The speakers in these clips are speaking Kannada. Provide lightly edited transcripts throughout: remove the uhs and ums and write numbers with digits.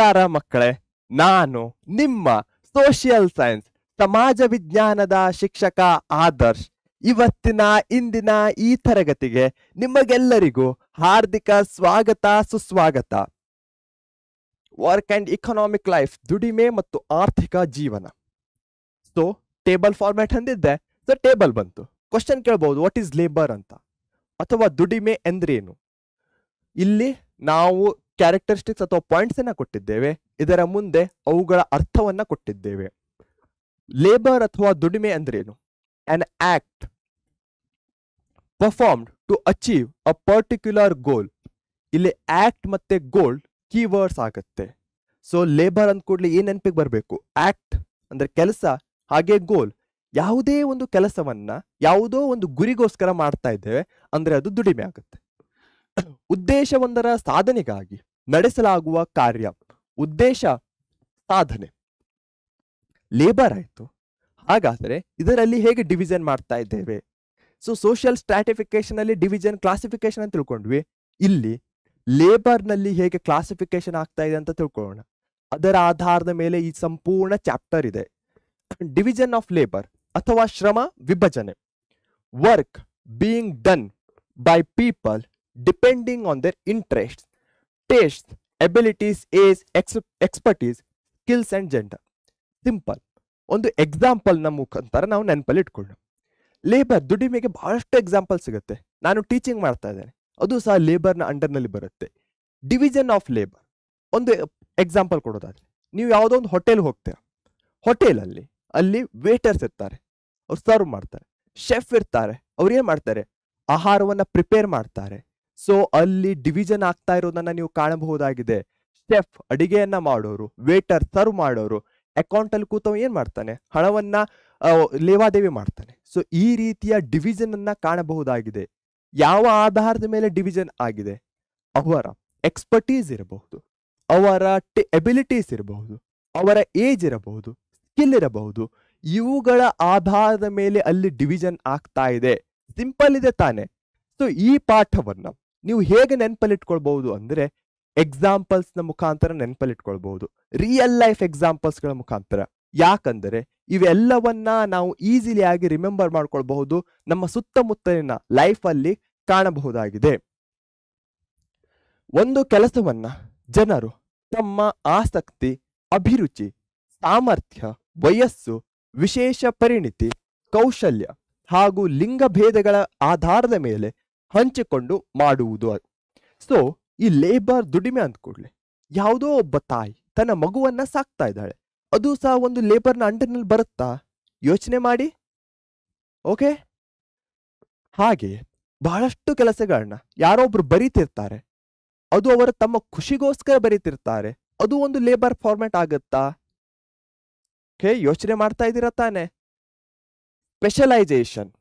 ನಮಸ್ಕಾರ ಮಕ್ಕಳೇ, ನಾನು ನಿಮ್ಮ ಸೋಷಿಯಲ್ ಸೈನ್ಸ್ ಸಮಾಜ ವಿಜ್ಞಾನದ ಶಿಕ್ಷಕ ಆದರ್ಶ್. ಇವತ್ತಿನ ಇಂದಿನ ಈ ತರಗತಿಗೆ ನಿಮಗೆಲ್ಲರಿಗೂ ಹಾರ್ದಿಕ ಸ್ವಾಗತ ಸುಸ್ವಾಗತ. ವರ್ಕ್ ಅಂಡ್ ಇಕನಾಮಿಕ್ ಲೈಫ್, ದುಡಿಮೆ ಮತ್ತು ಆರ್ಥಿಕ ಜೀವನ. ಸೊ ಟೇಬಲ್ ಫಾರ್ಮ್ಯಾಟ್ ಅಂದಿದ್ದೆ, ಸೊ ಟೇಬಲ್ ಬಂತು. ಕ್ವಶನ್ ಕೇಳ್ಬಹುದು, ವಾಟ್ ಈಸ್ ಲೇಬರ್ ಅಂತ, ಅಥವಾ ದುಡಿಮೆ ಎಂದ್ರೇನು. ಇಲ್ಲಿ ನಾವು ಕ್ಯಾರೆಕ್ಟರಿಸ್ಟಿಕ್ಸ್ ಅಥವಾ ಪಾಯಿಂಟ್ಸ್ ಅನ್ನ ಕೊಟ್ಟಿದ್ದೇವೆ, ಇದರ ಮುಂದೆ ಅವುಗಳ ಅರ್ಥವನ್ನ ಕೊಟ್ಟಿದ್ದೇವೆ. ಲೇಬರ್ ಅಥವಾ ದುಡಿಮೆ ಅಂದ್ರೇನು? an act performed to achieve a particular goal. ಇಲ್ಲಿ ಆಕ್ಟ್ ಮತ್ತೆ ಗೋಲ್ ಕೀವರ್ಡ್ಸ್ ಆಗುತ್ತೆ. ಸೊ ಲೇಬರ್ ಅಂದ ಕೂಡಲೇ ಏನ್ ನೆನಪಿಗೆ ಬರಬೇಕು? ಆಕ್ಟ್ ಅಂದ್ರೆ ಕೆಲಸ, ಹಾಗೆ ಗೋಲ್. ಯಾವುದೇ ಒಂದು ಕೆಲಸವನ್ನ ಯಾವುದೋ ಒಂದು ಗುರಿಗೋಸ್ಕರ ಮಾಡ್ತಾ ಇದ್ದೇವೆ ಅಂದ್ರೆ ಅದು ದುಡಿಮೆ ಆಗುತ್ತೆ. ಉದ್ದೇಶವೊಂದರ ಸಾಧನೆಗಾಗಿ ನಡೆಸಲಾಗುವ ಕಾರ್ಯ, ಉದ್ದೇಶ ಸಾಧನೆ, ಲೇಬರ್ ಆಯ್ತು. ಹಾಗಾದರೆ ಇದರಲ್ಲಿ ಹೇಗೆ ಡಿವಿಷನ್ ಮಾಡ್ತಾ ಇದ್ದೇವೆ? ಸೊ ಸೋಷಿಯಲ್ ಸ್ಟ್ರಾಟಿಫಿಕೇಶನ್ ಅಲ್ಲಿ ಡಿವಿಷನ್, ಕ್ಲಾಸಿಫಿಕೇಶನ್ ಅಂತ ತಿಳ್ಕೊಂಡ್ವಿ. ಇಲ್ಲಿ ಲೇಬರ್ ನಲ್ಲಿ ಹೇಗೆ ಕ್ಲಾಸಿಫಿಕೇಶನ್ ಆಗ್ತಾ ಇದೆ ಅಂತ ತಿಳ್ಕೊಳ್ಳೋಣ. ಅದರ ಆಧಾರದ ಮೇಲೆ ಈ ಸಂಪೂರ್ಣ ಚಾಪ್ಟರ್ ಇದೆ. ಡಿವಿಷನ್ ಆಫ್ ಲೇಬರ್ ಅಥವಾ ಶ್ರಮ ವಿಭಜನೆ. Work being done by people depending on there interest, taste, abilities, age, expertise, skills and gender. Simple. ಒಂದು ಎಕ್ಸಾಂಪಲ್ ನ ಮುಖಾಂತರ ನಾವು ನೆನಪಲ್ಲಿ ಇಟ್ಕೊಳ್ಳೋಣ. ಲೇಬರ್, ದುಡಿಮೆಗೆ ಬಹಳಷ್ಟು ಎಕ್ಸಾಂಪಲ್ ಸಿಗುತ್ತೆ. ನಾನು ಟೀಚಿಂಗ್ ಮಾಡ್ತಾ ಇದ್ದೇನೆ, ಅದು ಸಹ ಲೇಬರ್ನ ಅಂಡರ್ನಲ್ಲಿ ಬರುತ್ತೆ. ಡಿವಿಷನ್ ಆಫ್ ಲೇಬರ್, ಒಂದು ಎಕ್ಸಾಂಪಲ್ ಕೊಡೋದಾದ್ರೆ, ನೀವು ಯಾವುದೋ ಒಂದು ಹೋಟೆಲ್ ಹೋಗ್ತೀರಾ. ಹೋಟೆಲಲ್ಲಿ ಅಲ್ಲಿ ವೇಟರ್ಸ್ ಇರ್ತಾರೆ, ಅವ್ರು ಸರ್ವ್ ಮಾಡ್ತಾರೆ. ಶೆಫ್ ಇರ್ತಾರೆ, ಅವ್ರು ಏನ್ ಮಾಡ್ತಾರೆ? ಆಹಾರವನ್ನ ಪ್ರಿಪೇರ್ ಮಾಡ್ತಾರೆ. ಸೊ ಅಲ್ಲಿ ಡಿವಿಷನ್ ಆಗ್ತಾ ಇರೋದನ್ನ ನೀವು ಕಾಣಬಹುದಾಗಿದೆ. ಶೆಫ್ ಅಡಿಗೆಯನ್ನ ಮಾಡೋರು, ವೇಟರ್ ಸರ್ವ್ ಮಾಡೋರು, ಅಕೌಂಟ್ ಅಲ್ಲಿ ಕೂತವ್ ಏನ್ ಮಾಡ್ತಾನೆ? ಹಣವನ್ನ ಲೇವಾದೇವಿ ಮಾಡ್ತಾನೆ. ಸೊ ಈ ರೀತಿಯ ಡಿವಿಷನ್ ಅನ್ನ ಕಾಣಬಹುದಾಗಿದೆ. ಯಾವ ಆಧಾರದ ಮೇಲೆ ಡಿವಿಷನ್ ಆಗಿದೆ? ಅವರ ಎಕ್ಸ್ಪರ್ಟೀಸ್ ಇರಬಹುದು, ಅವರ ಎಬಿಲಿಟೀಸ್ ಇರಬಹುದು, ಅವರ ಏಜ್ ಇರಬಹುದು, ಸ್ಕಿಲ್ ಇರಬಹುದು. ಇವುಗಳ ಆಧಾರದ ಮೇಲೆ ಅಲ್ಲಿ ಡಿವಿಷನ್ ಆಗ್ತಾ ಇದೆ. ಸಿಂಪಲ್ ಇದೆ ತಾನೆ? ಸೊ ಈ ಪಾಠವನ್ನ ನೀವು ಹೇಗೆ ನೆನಪಲ್ಲಿಟ್ಕೊಳ್ಬಹುದು ಅಂದ್ರೆ ಎಕ್ಸಾಂಪಲ್ಸ್ ನ ಮುಖಾಂತರ ನೆನಪಲ್ಲಿಟ್ಕೊಳ್ಬಹುದು, ರಿಯಲ್ ಲೈಫ್ ಎಕ್ಸಾಂಪಲ್ಸ್ ಗಳ ಮುಖಾಂತರ. ಯಾಕಂದರೆ ಇವೆಲ್ಲವನ್ನ ನಾವು ಈಸಿಲಿ ಆಗಿ ರಿಮೆಂಬರ್ ಮಾಡ್ಕೊಳ್ಬಹುದು, ನಮ್ಮ ಸುತ್ತಮುತ್ತಲಿನ ಲೈಫ್ ಅಲ್ಲಿ ಕಾಣಬಹುದಾಗಿದೆ. ಒಂದು ಕೆಲಸವನ್ನ ಜನರು ತಮ್ಮ ಆಸಕ್ತಿ, ಅಭಿರುಚಿ, ಸಾಮರ್ಥ್ಯ, ವಯಸ್ಸು, ವಿಶೇಷ ಪರಿಣಿತಿ, ಕೌಶಲ್ಯ ಹಾಗೂ ಲಿಂಗಭೇದಗಳ ಆಧಾರದ ಮೇಲೆ ಹಂಚಿಕೊಂಡು ಮಾಡುವುದು. ಸೊ ಈ ಲೇಬರ್, ದುಡಿಮೆ ಅಂದ್ಕೂಡ್ಲೆ ಯಾವುದೋ ಒಬ್ಬ ತಾಯಿ ತನ್ನ ಮಗುವನ್ನ ಸಾಕ್ತಾ ಇದ್ದಾಳೆ, ಅದು ಸಹ ಒಂದು ಲೇಬರ್ನ ಅಂಡರ್ನಲ್ಲಿ ಬರುತ್ತಾ? ಯೋಚನೆ ಮಾಡಿ. ಓಕೆ, ಹಾಗೆ ಬಹಳಷ್ಟು ಕೆಲಸಗಳನ್ನ ಯಾರೊಬ್ರು ಬರೀತಿರ್ತಾರೆ, ಅದು ಅವರ ತಮ್ಮ ಖುಷಿಗೋಸ್ಕರ ಬರೀತಿರ್ತಾರೆ, ಅದು ಒಂದು ಲೇಬರ್ ಫಾರ್ಮ್ಯಾಟ್ ಆಗುತ್ತಾ? ಓಕೆ, ಯೋಚನೆ ಮಾಡ್ತಾ ಇದ್ದೀರಾ ತಾನೆ? ಸ್ಪೆಷಲೈಸೇಷನ್,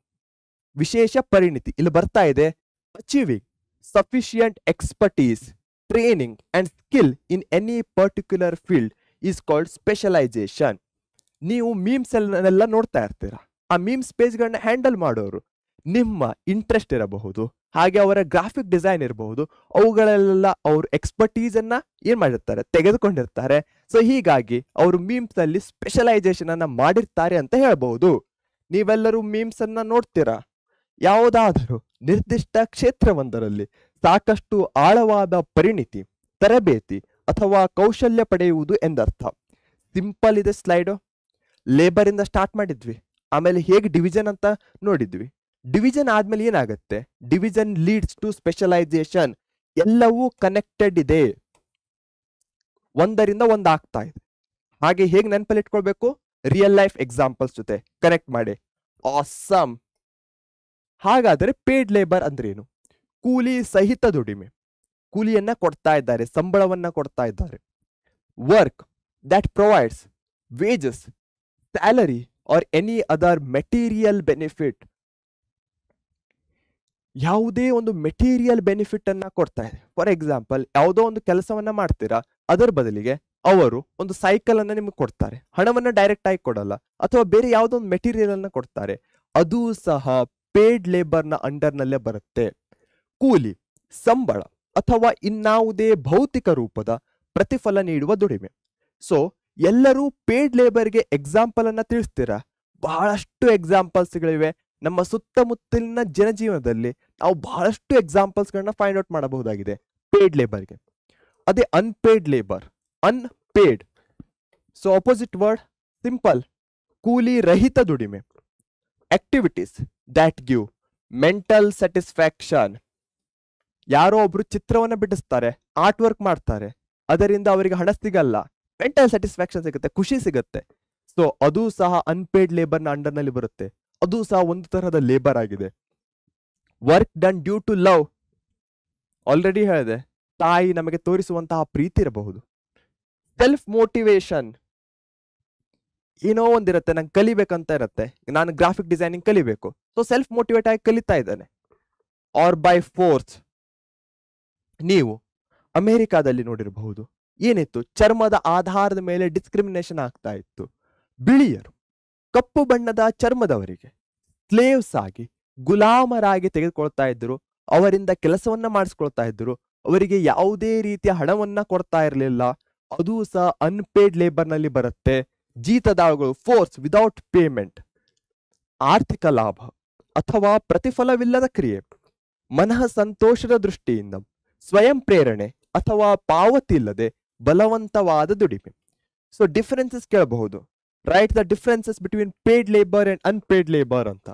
ವಿಶೇಷ ಪರಿಣಿತಿ ಇಲ್ಲಿ ಬರ್ತಾ ಇದೆ. Achieving sufficient expertise, training and skill in any particular field is called specialization. ನೀವು ಮೀಮ್ಸ್ ಎಲ್ಲ ನೋಡ್ತಾ ಇರ್ತೀರಾ. ಆ ಮೀಮ್ಸ್ ಪೇಜ್ಗಳನ್ನ ಹ್ಯಾಂಡಲ್ ಮಾಡೋರು ನಿಮ್ಮ ಇಂಟ್ರೆಸ್ಟ್ ಇರಬಹುದು, ಹಾಗೆ ಅವರ ಗ್ರಾಫಿಕ್ ಡಿಸೈನ್ ಇರಬಹುದು. ಅವುಗಳೆಲ್ಲ ಅವ್ರ ಎಕ್ಸ್ಪರ್ಟೀಸ್ ಅನ್ನ ಏನ್ ಮಾಡಿರ್ತಾರೆ? ತೆಗೆದುಕೊಂಡಿರ್ತಾರೆ. ಸೊ ಹೀಗಾಗಿ ಅವರು ಮೀಮ್ಸ್ ಅಲ್ಲಿ ಸ್ಪೆಷಲೈಸೇಷನ್ ಅನ್ನ ಮಾಡಿರ್ತಾರೆ ಅಂತ ಹೇಳ್ಬಹುದು. ನೀವೆಲ್ಲರೂ ಮೀಮ್ಸ್ ಅನ್ನ ನೋಡ್ತೀರಾ. ಯಾವುದಾದರೂ ನಿರ್ದಿಷ್ಟ ಕ್ಷೇತ್ರವೊಂದರಲ್ಲಿ ಸಾಕಷ್ಟು ಆಳವಾದ ಪರಿಣಿತಿ, ತರಬೇತಿ ಅಥವಾ ಕೌಶಲ್ಯ ಪಡೆಯುವುದು ಎಂದರ್ಥ. ಸಿಂಪಲ್ ಇದೆ ಸ್ಲೈಡು. ಲೇಬರ್ ಇಂದ ಸ್ಟಾರ್ಟ್ ಮಾಡಿದ್ವಿ, ಆಮೇಲೆ ಹೇಗೆ ಡಿವಿಷನ್ ಅಂತ ನೋಡಿದ್ವಿ. ಡಿವಿಷನ್ ಆದ್ಮೇಲೆ ಏನಾಗುತ್ತೆ? Division leads to specialization. ಎಲ್ಲವೂ ಕನೆಕ್ಟೆಡ್ ಇದೆ, ಒಂದರಿಂದ ಒಂದಾಗ್ತಾ ಇದೆ. ಹಾಗೆ ಹೇಗೆ ನೆನಪಲ್ಲಿ ಇಟ್ಕೊಳ್ಬೇಕು? ರಿಯಲ್ ಲೈಫ್ ಎಕ್ಸಾಂಪಲ್ಸ್ ಜೊತೆ ಕನೆಕ್ಟ್ ಮಾಡಿ. ಆಸಮ್. ಹಾಗಾದರೆ ಪೇಡ್ ಲೇಬರ್ ಅಂದ್ರೇನು? ಕೂಲಿ ಸಹಿತ ದುಡಿಮೆ. ಕೂಲಿಯನ್ನ ಕೊಡ್ತಾ ಇದ್ದಾರೆ, ಸಂಬಳವನ್ನ ಕೊಡ್ತಾ ಇದ್ದಾರೆ. Work that provides wages, salary R any other material benefit. ಯಾವುದೇ ಒಂದು ಮೆಟೀರಿಯಲ್ ಬೆನಿಫಿಟ್ ಅನ್ನ ಕೊಡ್ತಾ ಇದೆ. ಫಾರ್ ಎಕ್ಸಾಂಪಲ್, ಯಾವುದೋ ಒಂದು ಕೆಲಸವನ್ನ ಮಾಡ್ತೀರಾ, ಅದರ ಬದಲಿಗೆ ಅವರು ಒಂದು ಸೈಕಲ್ ಅನ್ನ ನಿಮ್ಗೆ ಕೊಡ್ತಾರೆ, ಹಣವನ್ನ ಡೈರೆಕ್ಟ್ ಆಗಿ ಕೊಡಲ್ಲ. ಅಥವಾ ಬೇರೆ ಯಾವುದೋ ಒಂದು ಮೆಟೀರಿಯಲ್ ಅನ್ನ ಕೊಡ್ತಾರೆ, ಅದು ಸಹ ಪೇಡ್ ಲೇಬರ್ನ ಅಂಡರ್ನಲ್ಲೇ ಬರುತ್ತೆ. ಕೂಲಿ, ಸಂಬಳ ಅಥವಾ ಇನ್ನಾವುದೇ ಭೌತಿಕ ರೂಪದ ಪ್ರತಿಫಲ ನೀಡುವ ದುಡಿಮೆ. ಸೊ ಎಲ್ಲರೂ ಪೇಡ್ ಲೇಬರ್ಗೆ ಎಕ್ಸಾಂಪಲ್ ಅನ್ನ ತಿಳಿಸ್ತೀರಾ? ಬಹಳಷ್ಟು ಎಕ್ಸಾಂಪಲ್ಸ್ಗಳಿವೆ. ನಮ್ಮ ಸುತ್ತಮುತ್ತಲಿನ ಜನಜೀವನದಲ್ಲಿ ನಾವು ಬಹಳಷ್ಟು ಎಕ್ಸಾಂಪಲ್ಸ್ಗಳನ್ನ ಫೈಂಡ್ ಔಟ್ ಮಾಡಬಹುದಾಗಿದೆ ಪೇಡ್ ಲೇಬರ್ಗೆ. ಅದೇ unpaid labour, unpaid. So opposite word simple, ಕೂಲಿ ರಹಿತ ದುಡಿಮೆ. Activities that give mental satisfaction. ಯಾರೋ ಒಬ್ರು ಚಿತ್ರವನ್ನ ಬಿಡಿಸ್ತಾರೆ, ಆರ್ಟ್ ವರ್ಕ್ ಮಾಡ್ತಾರೆ, ಅದರಿಂದ ಅವರಿಗೆ ಹಣ ಸಿಗಲ್ಲ, ಮೆಂಟಲ್ ಸ್ಯಾಟಿಸ್ಫ್ಯಾಕ್ಷನ್ ಸಿಗುತ್ತೆ, ಖುಷಿ ಸಿಗುತ್ತೆ. ಸೊ ಅದು ಸಹ ಅನ್ಪೇಡ್ ಲೇಬರ್ನ ಅಂಡರ್ ನಲ್ಲಿ ಬರುತ್ತೆ. ಅದು ಸಹ ಒಂದು ತರಹದ ಲೇಬರ್ ಆಗಿದೆ. Work done due to love, already ಹೇಳಿದೆ, ತಾಯಿ ನಮಗೆ ತೋರಿಸುವಂತಹ ಪ್ರೀತಿ ಇರಬಹುದು. ಸೆಲ್ಫ್ ಮೋಟಿವೇಶನ್, ಏನೋ ಒಂದಿರುತ್ತೆ, ನಂಗೆ ಕಲಿಬೇಕಂತ ಇರುತ್ತೆ, ನಾನು ಗ್ರಾಫಿಕ್ ಡಿಸೈನಿಂಗ್ ಕಲಿಬೇಕು, ಸೊ ಸೆಲ್ಫ್ ಮೋಟಿವೇಟ್ ಆಗಿ ಕಲಿತಾ ಇದ್ದಾನೆ. ಆರ್ ಬೈ ಫೋರ್ಸ್, ನೀವು ಅಮೆರಿಕಾದಲ್ಲಿ ನೋಡಿರಬಹುದು, ಏನಿತ್ತು, ಚರ್ಮದ ಆಧಾರದ ಮೇಲೆ ಡಿಸ್ಕ್ರಿಮಿನೇಷನ್ ಆಗ್ತಾ ಇತ್ತು. ಬಿಳಿಯರು ಕಪ್ಪು ಬಣ್ಣದ ಚರ್ಮದವರಿಗೆ ಸ್ಲೇವ್ಸ್ ಆಗಿ, ಗುಲಾಮರಾಗಿ ತೆಗೆದುಕೊಳ್ತಾ ಇದ್ರು, ಅವರಿಂದ ಕೆಲಸವನ್ನ ಮಾಡಿಸ್ಕೊಳ್ತಾ ಇದ್ರು, ಅವರಿಗೆ ಯಾವುದೇ ರೀತಿಯ ಹಣವನ್ನ ಕೊಡ್ತಾ ಇರಲಿಲ್ಲ. ಅದು ಸಹ ಅನ್ಪೇಡ್ ಲೇಬರ್ ನಲ್ಲಿ ಬರುತ್ತೆ. ಜೀತದಾಳುಗಳು, ಫೋರ್ಸ್ ವಿದೌಟ್ ಪೇಮೆಂಟ್. ಆರ್ಥಿಕ ಲಾಭ ಅಥವಾ ಪ್ರತಿಫಲವಿಲ್ಲದ ಕ್ರಿಯೆ, ಮನಃ ಸಂತೋಷದ ದೃಷ್ಟಿಯಿಂದ, ಸ್ವಯಂ ಪ್ರೇರಣೆ ಅಥವಾ ಪಾವತಿ ಇಲ್ಲದೆ ಬಲವಂತವಾದ ದುಡಿಮೆ. ಸೊ ಡಿಫರೆನ್ಸಸ್ ಕೇಳಬಹುದು, right the differences between paid labour and unpaid labour ಅಂತ.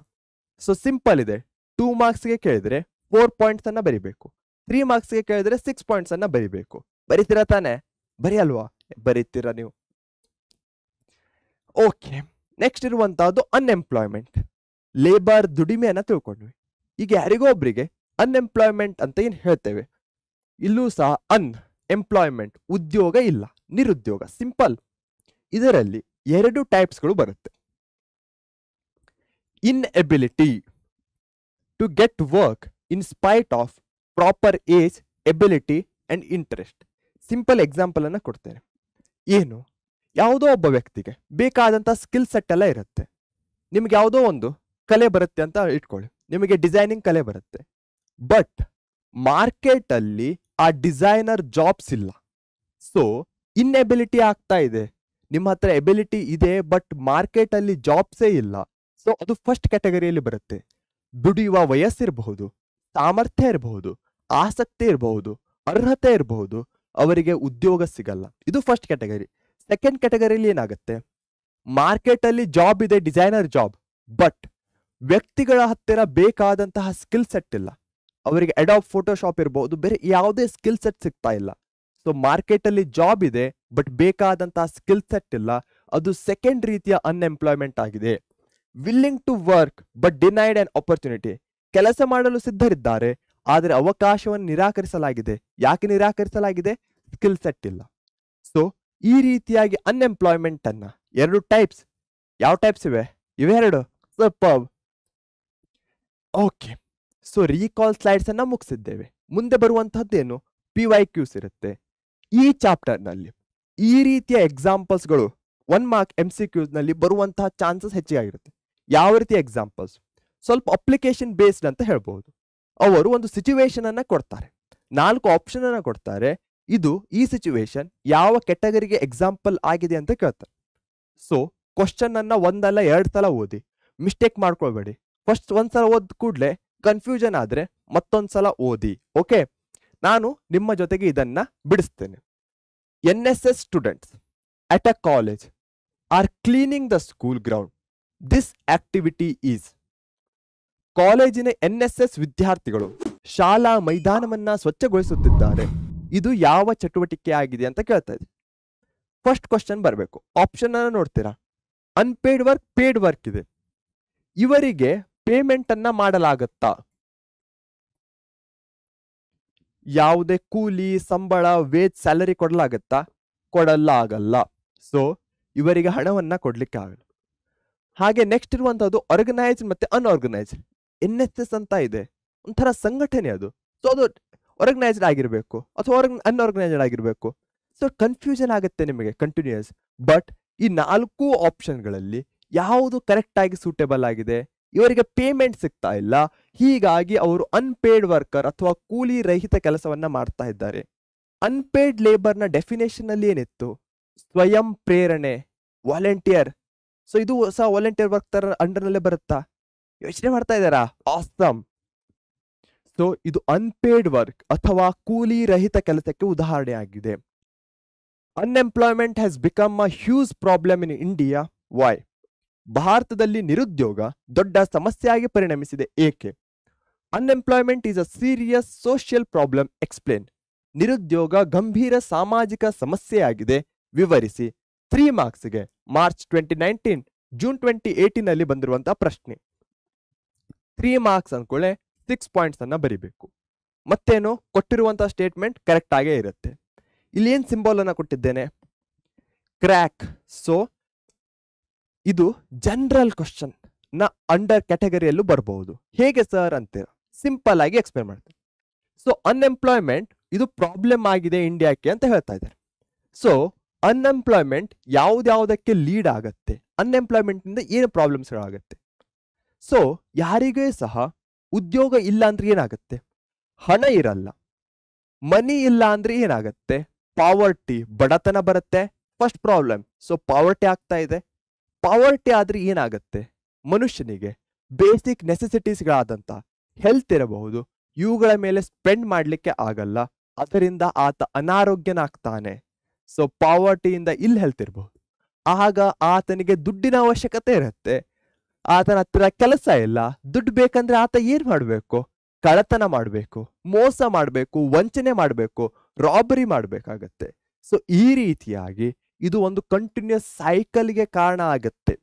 ಸೊ ಸಿಂಪಲ್ ಇದೆ, 2 ಮಾರ್ಕ್ಸ್ಗೆ ಕೇಳಿದ್ರೆ 4 ಪಾಯಿಂಟ್ಸ್ ಅನ್ನ ಬರಿಬೇಕು, 3 ಮಾರ್ಕ್ಸ್ಗೆ ಕೇಳಿದ್ರೆ 6 ಪಾಯಿಂಟ್ಸ್ ಅನ್ನ ಬರಿಬೇಕು. ಬರಿತೀರಾ ತಾನೆ? ಬರಿಯಲ್ವಾ? ಬರೀತೀರಾ ನೀವು. ಓಕೆ, ನೆಕ್ಸ್ಟ್ ಇರುವಂತಹದ್ದು ಅನ್ಎಂಪ್ಲಾಯ್ಮೆಂಟ್. ಲೇಬರ್ ದುಡಿಮೆಯನ್ನ ತಿಳ್ಕೊಂಡ್ವಿ. ಈಗ ಯಾರಿಗೋ ಒಬ್ರಿಗೆ ಅನ್ಎಂಪ್ಲಾಯ್ಮೆಂಟ್ ಅಂತ ಏನ್ ಹೇಳ್ತೇವೆ, ಇಲ್ಲೂ ಸಹ ಅನ್ಎಂಪ್ಲಾಯ್ಮೆಂಟ್, ಉದ್ಯೋಗ ಇಲ್ಲ, ನಿರುದ್ಯೋಗ. ಸಿಂಪಲ್. ಇದರಲ್ಲಿ 2 ಟೈಪ್ಸ್ಗಳು ಬರುತ್ತೆ. Inability to get work in spite of proper age, ability and interest. Simple example ಅನ್ನ ಕೊಡ್ತೇನೆ. ಏನು, ಯಾವುದೋ ಒಬ್ಬ ವ್ಯಕ್ತಿಗೆ ಬೇಕಾದಂತ ಸ್ಕಿಲ್ ಸೆಟ್ ಎಲ್ಲ ಇರುತ್ತೆ. ನಿಮ್ಗೆ ಯಾವುದೋ ಒಂದು ಕಲೆ ಬರುತ್ತೆ ಅಂತ ಇಟ್ಕೊಳ್ಳಿ, ನಿಮಗೆ ಡಿಸೈನಿಂಗ್ ಕಲೆ ಬರುತ್ತೆ, ಬಟ್ ಮಾರ್ಕೆಟ್ ಅಲ್ಲಿ ಆ ಡಿಸೈನರ್ ಜಾಬ್ಸ್ ಇಲ್ಲ. ಸೊ ಇನ್ಎಬಿಲಿಟಿ ಆಗ್ತಾ ಇದೆ. ನಿಮ್ಮ ಹತ್ರ ಎಬಿಲಿಟಿ ಇದೆ, ಬಟ್ ಮಾರ್ಕೆಟ್ ಅಲ್ಲಿ ಜಾಬ್ಸೇ ಇಲ್ಲ. ಸೊ ಅದು ಫಸ್ಟ್ ಕ್ಯಾಟಗರಿಯಲ್ಲಿ ಬರುತ್ತೆ. ದುಡಿಯುವ ವಯಸ್ಸಿರಬಹುದು, ಸಾಮರ್ಥ್ಯ ಇರಬಹುದು, ಆಸಕ್ತಿ ಇರಬಹುದು, ಅರ್ಹತೆ ಇರಬಹುದು, ಅವರಿಗೆ ಉದ್ಯೋಗ ಸಿಗಲ್ಲ. ಇದು ಫಸ್ಟ್ ಕ್ಯಾಟಗರಿ. ಸೆಕೆಂಡ್ ಕ್ಯಾಟಗರಿಯಲ್ಲಿ ಏನಾಗುತ್ತೆ, ಮಾರ್ಕೆಟ್ ಅಲ್ಲಿ ಜಾಬ್ ಇದೆ, ಡಿಸೈನರ್ ಜಾಬ್, ಬಟ್ ವ್ಯಕ್ತಿಗಳ ಹತ್ತಿರ ಬೇಕಾದಂತಹ ಸ್ಕಿಲ್ ಸೆಟ್ ಇಲ್ಲ. ಅವರಿಗೆ ಅಡಾಬ್ ಫೋಟೋಶಾಪ್ ಇರಬಹುದು, ಬೇರೆ ಯಾವುದೇ ಸ್ಕಿಲ್ ಸೆಟ್ ಸಿಗ್ತಾ ಇಲ್ಲ. ಸೊ ಮಾರ್ಕೆಟ್ ಅಲ್ಲಿ ಜಾಬ್ ಇದೆ, ಬಟ್ ಬೇಕಾದಂತಹ ಸ್ಕಿಲ್ ಸೆಟ್ ಇಲ್ಲ. ಅದು ಸೆಕೆಂಡ್ ರೀತಿಯ ಅನ್ಎಂಪ್ಲಾಯ್ಮೆಂಟ್ ಆಗಿದೆ. Willing to work but denied on opportunity. ಕೆಲಸ ಮಾಡಲು ಸಿದ್ಧರಿದ್ದಾರೆ, ಆದರೆ ಅವಕಾಶವನ್ನು ನಿರಾಕರಿಸಲಾಗಿದೆ. ಯಾಕೆ ನಿರಾಕರಿಸಲಾಗಿದೆ? ಸ್ಕಿಲ್ ಸೆಟ್ ಇಲ್ಲ. ಸೊ ಈ ರೀತಿಯಾಗಿ ಅನ್ಎಂಪ್ಲಾಯ್ಮೆಂಟ್ ಅನ್ನ 2 ಟೈಪ್ಸ್. ಯಾವ ಟೈಪ್ಸ್ ಇವೆ? ಇವೆರಡು. Super. Okay, so recall slides ಅನ್ನ ಮುಗಿಸಿದ್ದೇವೆ. ಮುಂದೆ ಬರುವಂತಹದ್ದೇನು, PYQs ಇರುತ್ತೆ. ಈ ಚಾಪ್ಟರ್ ನಲ್ಲಿ ಈ ರೀತಿಯ ಎಕ್ಸಾಂಪಲ್ಸ್ಗಳು 1 ಮಾರ್ಕ್ MCQs ನಲ್ಲಿ ಬರುವಂತಹ ಚಾನ್ಸಸ್ ಹೆಚ್ಚಿಗಾಗಿರುತ್ತೆ. ಯಾವ ರೀತಿಯ ಎಕ್ಸಾಂಪಲ್ಸ್? ಸ್ವಲ್ಪ ಅಪ್ಲಿಕೇಶನ್ ಬೇಸ್ಡ್ ಅಂತ ಹೇಳ್ಬಹುದು. ಅವರು ಒಂದು ಸಿಚುವೇಶನ್ ಅನ್ನ ಕೊಡ್ತಾರೆ, 4 ಆಪ್ಷನ್ ಅನ್ನ ಕೊಡ್ತಾರೆ. ಇದು ಈ ಸಿಚುವೇಶನ್ ಯಾವ ಕೆಟಗರಿಗೆ ಎಕ್ಸಾಂಪಲ್ ಆಗಿದೆ ಅಂತ ಕೇಳ್ತಾರೆ. ಸೊ ಕ್ವಶನ್ ಅನ್ನ 1 ಅಲ್ಲ 2 ಸಲ ಓದಿ, ಮಿಸ್ಟೇಕ್ ಮಾಡ್ಕೊಳ್ಬೇಡಿ. ಫಸ್ಟ್ ಒಂದ್ಸಲ ಓದ್ ಕೂಡ್ಲೆ ಕನ್ಫ್ಯೂಷನ್ ಆದ್ರೆ ಮತ್ತೊಂದ್ಸಲ ಓದಿ. ಓಕೆ, ನಾನು ನಿಮ್ಮ ಜೊತೆಗೆ ಇದನ್ನ ಬಿಡಿಸ್ತೇನೆ. NSS students at a college are cleaning the school ground. This activity is. ಕಾಲೇಜಿನ NSS ವಿದ್ಯಾರ್ಥಿಗಳು ಶಾಲಾ ಮೈದಾನವನ್ನ ಸ್ವಚ್ಛಗೊಳಿಸುತ್ತಿದ್ದಾರೆ. ಇದು ಯಾವ ಚಟುವಟಿಕೆ ಆಗಿದೆ ಅಂತ ಕೇಳ್ತಾ ಇದೆ. ಫಸ್ಟ್ ಕ್ವಶನ್ ಬರಬೇಕು. ಆಪ್ಷನ್ ಅನ್ನ ನೋಡ್ತೀರಾ, ಅನ್ಪೇಡ್ ವರ್ಕ್, ಪೇಡ್ ವರ್ಕ್ ಇದೆ. ಇವರಿಗೆ ಪೇಮೆಂಟ್ ಅನ್ನ ಮಾಡಲಾಗತ್ತಾ? ಯಾವುದೇ ಕೂಲಿ, ಸಂಬಳ, ವೇಜ್, ಸ್ಯಾಲರಿ ಕೊಡಲಾಗತ್ತಾ? ಕೊಡಲಾಗಲ್ಲ. ಸೊ ಇವರಿಗೆ ಹಣವನ್ನ ಕೊಡ್ಲಿಕ್ಕೆ ಆಗಲ್ಲ. ಹಾಗೆ ನೆಕ್ಸ್ಟ್ ಇರುವಂತಹದ್ದು ಆರ್ಗನೈಸ್ಡ್ ಮತ್ತೆ ಅನ್ಆರ್ಗನೈಸ್ಡ್. NSS ಅಂತ ಇದೆ, ಒಂಥರ ಸಂಘಟನೆ ಅದು. ಸೊ ಅದು ಆರ್ಗನೈಸ್ಡ್ ಆಗಿರ್ಬೇಕು ಅಥವಾ ಅನ್ಆರ್ಗನೈಸ್ಡ್ ಆಗಿರ್ಬೇಕು. ಸೊ ಕನ್ಫ್ಯೂಷನ್ ಆಗುತ್ತೆ ನಿಮಗೆ ಕಂಟಿನ್ಯೂಸ್. ಬಟ್ ಈ 4 ಆಪ್ಷನ್ಗಳಲ್ಲಿ ಯಾವುದು ಕರೆಕ್ಟ್ ಆಗಿ ಸೂಟೇಬಲ್ ಆಗಿದೆ? ಇವರಿಗೆ ಪೇಮೆಂಟ್ ಸಿಗ್ತಾ ಇಲ್ಲ, ಹೀಗಾಗಿ ಅವರು ಅನ್ಪೇಡ್ ವರ್ಕರ್ ಅಥವಾ ಕೂಲಿ ರಹಿತ ಕೆಲಸವನ್ನ ಮಾಡ್ತಾ ಇದ್ದಾರೆ. ಅನ್ಪೇಯ್ಡ್ ಲೇಬರ್ನ ಡೆಫಿನೇಷನ್ ಅಲ್ಲಿ ಏನಿತ್ತು? ಸ್ವಯಂ ಪ್ರೇರಣೆ, ವಾಲಂಟಿಯರ್. ಸೊ ಇದು ಸಹ ವಾಲಂಟಿಯರ್ ವರ್ಕ್ ತರ ಅಂಡರ್ನಲ್ಲೇ ಬರುತ್ತಾ? ಯೋಚನೆ ಮಾಡ್ತಾ ಇದ್ದಾರಾ? ಆಸಮ್. ಸೊ ಇದು ಅನ್ಪೇಯ್ಡ್ ವರ್ಕ್ ಅಥವಾ ಕೂಲಿ ರಹಿತ ಕೆಲಸಕ್ಕೆ ಉದಾಹರಣೆ ಆಗಿದೆ. Unemployment has become a huge problem in India. Why? ಭಾರತದಲ್ಲಿ ನಿರುದ್ಯೋಗ ದೊಡ್ಡ ಸಮಸ್ಯೆಯಾಗಿ ಪರಿಣಮಿಸಿದೆ. ಏಕೆ? Unemployment is a serious social problem. Explain. ನಿರುದ್ಯೋಗ ಗಂಭೀರ ಸಾಮಾಜಿಕ ಸಮಸ್ಯೆಯಾಗಿದೆ, ವಿವರಿಸಿ. 3 ಮಾರ್ಕ್ಸ್ಗೆ ಮಾರ್ಚ್ 2019 ಜೂನ್ 2018 ಅಲ್ಲಿ ಬಂದಿರುವಂತಹ ಪ್ರಶ್ನೆ. 3 ಮಾರ್ಕ್ಸ್ ಅನ್ಕೊಳ್ಳೆ 6 ಪಾಯಿಂಟ್ಸ್ ಅನ್ನ ಬರಿಬೇಕು. ಮತ್ತೇನು ಕೊಟ್ಟಿರುವಂತಹ ಸ್ಟೇಟ್ಮೆಂಟ್ ಕರೆಕ್ಟ್ ಆಗೇ ಇರುತ್ತೆ. ಇಲ್ಲಿ ಏನ್ ಸಿಂಬಲ್ ಅನ್ನ ಕೊಟ್ಟಿದ್ದೇನೆ? ಕ್ರ್ಯಾಕ್. ಸೊ ಇದು ಜನರಲ್ ಕ್ವಶನ್ ನ ಅಂಡರ್ ಕ್ಯಾಟಗರಿಯಲ್ಲೂ ಬರಬಹುದು. ಹೇಗೆ ಸರ್ ಅಂತೀರಾ? ಸಿಂಪಲ್ ಆಗಿ ಎಕ್ಸ್ಪ್ಲೇನ್ ಮಾಡ್ತೀನಿ. ಸೊ ಅನ್ಎಂಪ್ಲಾಯ್ಮೆಂಟ್ ಇದು ಪ್ರಾಬ್ಲಮ್ ಆಗಿದೆ ಇಂಡಿಯಾಕ್ಕೆ ಅಂತ ಹೇಳ್ತಾ ಇದ್ದಾರೆ. ಸೊ ಅನ್ಎಂಪ್ಲಾಯ್ಮೆಂಟ್ ಯಾವ್ದಾವುದಕ್ಕೆ ಲೀಡ್ ಆಗತ್ತೆ? ಅನ್ಎಂಪ್ಲಾಯ್ಮೆಂಟ್ ಇಂದ ಏನು ಪ್ರಾಬ್ಲಮ್ಸ್ ಆಗುತ್ತೆ? ಸೊ ಯಾರಿಗೇ ಸಹ ಉದ್ಯೋಗ ಇಲ್ಲ ಅಂದ್ರೆ ಏನಾಗುತ್ತೆ? ಹಣ ಇರಲ್ಲ. ಮನಿ ಇಲ್ಲ ಅಂದ್ರೆ ಏನಾಗತ್ತೆ? ಪಾವರ್ಟಿ, ಬಡತನ ಬರುತ್ತೆ. First problem. ಸೊ ಪಾವರ್ಟಿ ಆಗ್ತಾ ಇದೆ. ಪಾವರ್ಟಿ ಆದ್ರೆ ಏನಾಗತ್ತೆ? ಮನುಷ್ಯನಿಗೆ ಬೇಸಿಕ್ ನೆಸೆಸಿಟೀಸ್ಗಳಾದಂತ ಹೆಲ್ತ್ ಇರಬಹುದು, ಇವುಗಳ ಮೇಲೆ ಸ್ಪೆಂಡ್ ಮಾಡ್ಲಿಕ್ಕೆ ಆಗಲ್ಲ. ಅದರಿಂದ ಆತ ಅನಾರೋಗ್ಯನಾಗ್ತಾನೆ. ಸೊ ಪಾವರ್ಟಿಯಿಂದ ಇಲ್ ಹೆಲ್ತ್ ಇರಬಹುದು. ಆಗ ಆತನಿಗೆ ದುಡ್ಡಿನ ಅವಶ್ಯಕತೆ ಇರುತ್ತೆ. ಆತನ ಹತ್ರ ಕೆಲಸ ಇಲ್ಲ. ದುಡ್ಡು ಬೇಕಂದ್ರೆ ಆತ ಏನ್ ಮಾಡ್ಬೇಕು? ಕಳ್ಳತನ ಮಾಡ್ಬೇಕು, ಮೋಸ ಮಾಡ್ಬೇಕು, ವಂಚನೆ ಮಾಡ್ಬೇಕು, ರಾಬರಿ ಮಾಡ್ಬೇಕಾಗತ್ತೆ. ಸೊ ಈ ರೀತಿಯಾಗಿ ಇದು ಒಂದು ಕಂಟಿನ್ಯೂಸ್ ಸೈಕಲ್ಗೆ ಕಾರಣ ಆಗತ್ತೆ.